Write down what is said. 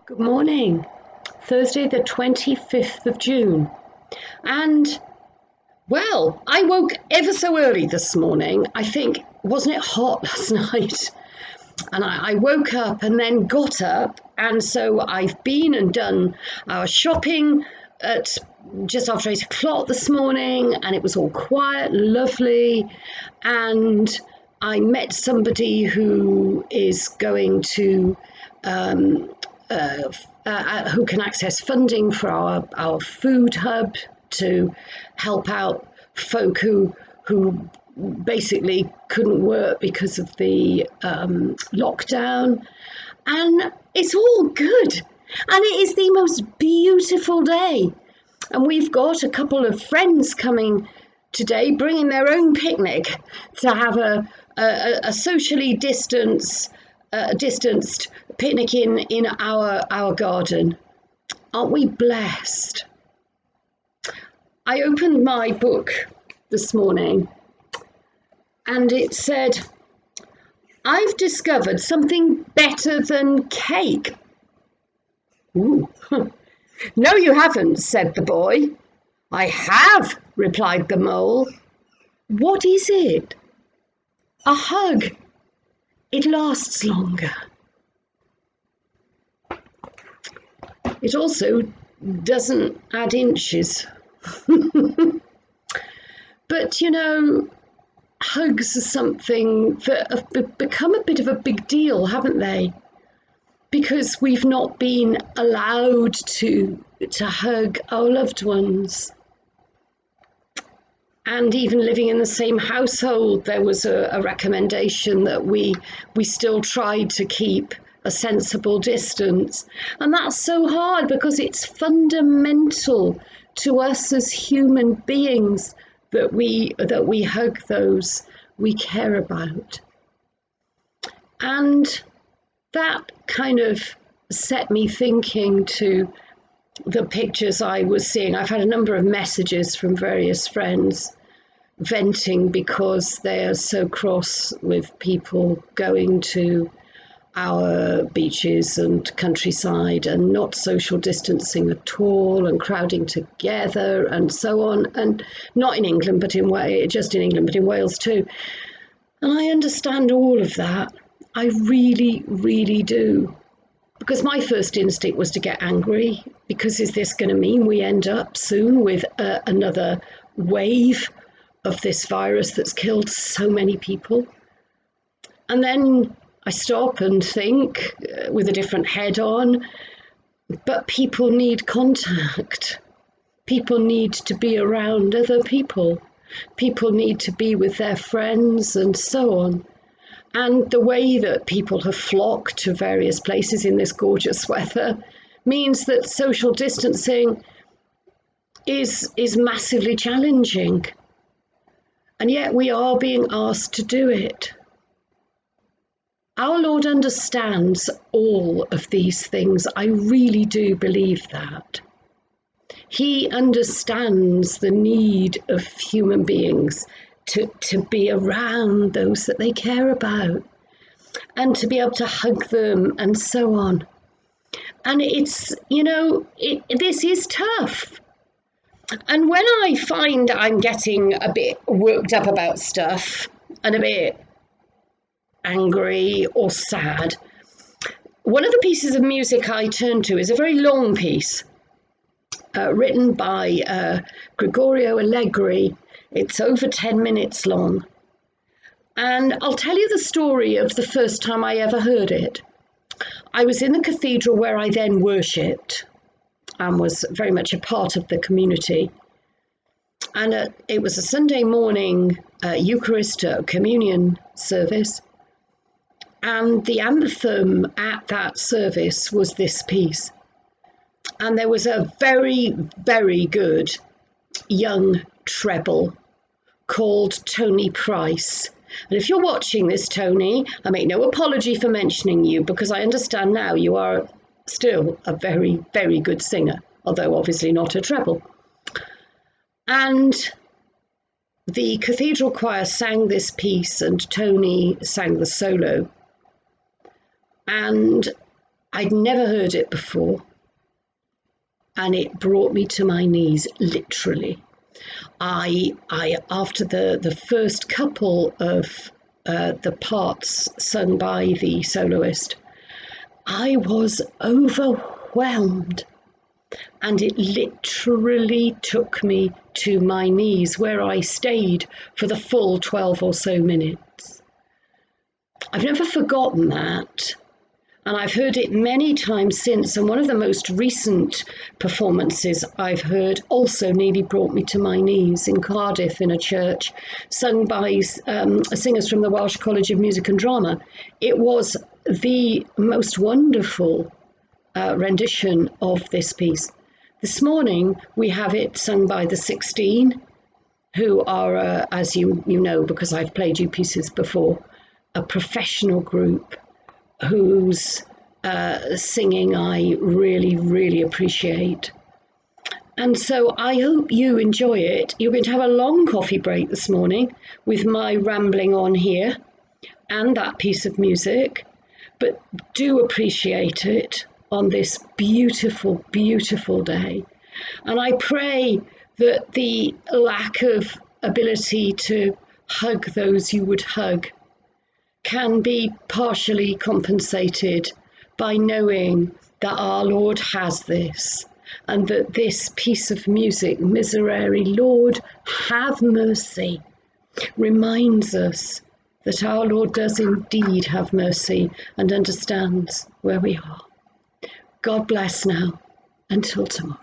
Good morning. Thursday, the 25th of June. And, well, I woke ever so early this morning. I think, wasn't it hot last night? And I woke up and then got up. And so I've been and done our shopping at just after 8 o'clock this morning. And it was all quiet, lovely. And I met somebody who is going to who can access funding for our food hub to help out folk who basically couldn't work because of the lockdown. And it's all good. And it is the most beautiful day. And we've got a couple of friends coming today, bringing their own picnic to have a socially distanced picnic in our garden. Aren't we blessed? I opened my book this morning and it said, I've discovered something better than cake. Ooh. No, you haven't, said the boy. I have, replied the mole. What is it? A hug. It lasts longer. It also doesn't add inches. But, you know, hugs are something that have become a bit of a big deal, haven't they? Because we've not been allowed to hug our loved ones. And even living in the same household, there was a recommendation that we still tried to keep a sensible distance. And that's so hard because it's fundamental to us as human beings that we hug those we care about. And that kind of set me thinking to the pictures I was seeing. I've had a number of messages from various friends venting because they are so cross with people going to our beaches and countryside and not social distancing at all and crowding together and so on, and not in England but in Wales too. And I understand all of that. I really, really do. Because my first instinct was to get angry, because is this going to mean we end up soon with another wave of this virus that's killed so many people? And then I stop and think with a different head on, but people need contact. People need to be around other people. People need to be with their friends and so on. And the way that people have flocked to various places in this gorgeous weather means that social distancing is massively challenging. And yet we are being asked to do it. Our Lord understands all of these things. I really do believe that. He understands the need of human beings to be around those that they care about and to be able to hug them and so on. And it's, this is tough. And when I find I'm getting a bit worked up about stuff and a bit angry or sad, one of the pieces of music I turn to is a very long piece written by Gregorio Allegri. It's over 10 minutes long. And I'll tell you the story of the first time I ever heard it. I was in the cathedral where I then worshipped and was very much a part of the community. And it was a Sunday morning Eucharist communion service. And the anthem at that service was this piece. And there was a very, very good young treble called Tony Price. And if you're watching this, Tony, I make no apology for mentioning you because I understand now you are still a very, very good singer, although obviously not a treble. And the cathedral choir sang this piece and Tony sang the solo. And I'd never heard it before, and it brought me to my knees, literally. I after the first couple of the parts sung by the soloist, I was overwhelmed, and it literally took me to my knees, where I stayed for the full 12 or so minutes. I've never forgotten that. And I've heard it many times since. And one of the most recent performances I've heard also nearly brought me to my knees in Cardiff, in a church, sung by singers from the Welsh College of Music and Drama. It was the most wonderful rendition of this piece. This morning, we have it sung by the 16, who are, as you know, because I've played you pieces before, a professional group whose singing I really, really appreciate. And so I hope you enjoy it. You're going to have a long coffee break this morning with my rambling on here and that piece of music, but do appreciate it on this beautiful, beautiful day. And I pray that the lack of ability to hug those you would hug can be partially compensated by knowing that our Lord has this, and that this piece of music, Miserere, Lord, have mercy, reminds us that our Lord does indeed have mercy and understands where we are. God bless now. Until tomorrow.